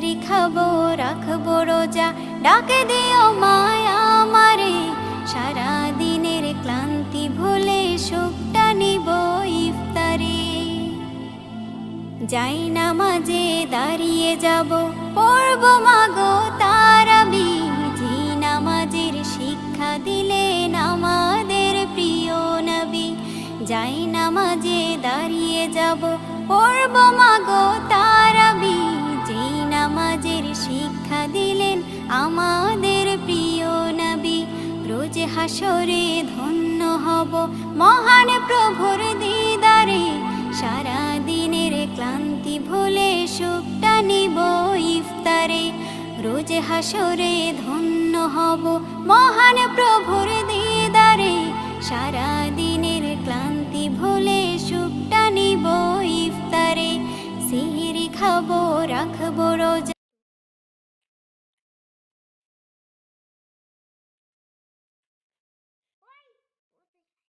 সিহরি খাবো রাখবো রোজা, ডাকে দিও মায়া আমারে। সারা দিনের ক্লান্তি ভুলে সুখটা নিব ইফতারে। যাই নামাজে দাঁড়িয়ে যাব, পড়ব মাগো তারাবি। যে নামাজের শিক্ষা দিলেন আমাদের প্রিয় নবী। যাই নামাজে দাঁড়িয়ে যাব, পড়ব মাগো তারাবি। যে নামাজের শিক্ষা দিলেন আমাদের প্রিয় নবী। রোজ হাসরে ধন্য হব মহান প্রভুর দিদারে। সারা দিনের ক্লান্তি ভুলে সুখটা নিব ইফতারে। রোজ হাসরে ধন্য হব মহান প্রভুর দিদারে। সারা দিনের ক্লান্তি ভুলে সুখটা নিব ইফতারে। সিহরি খাবো রাখবো রোজা,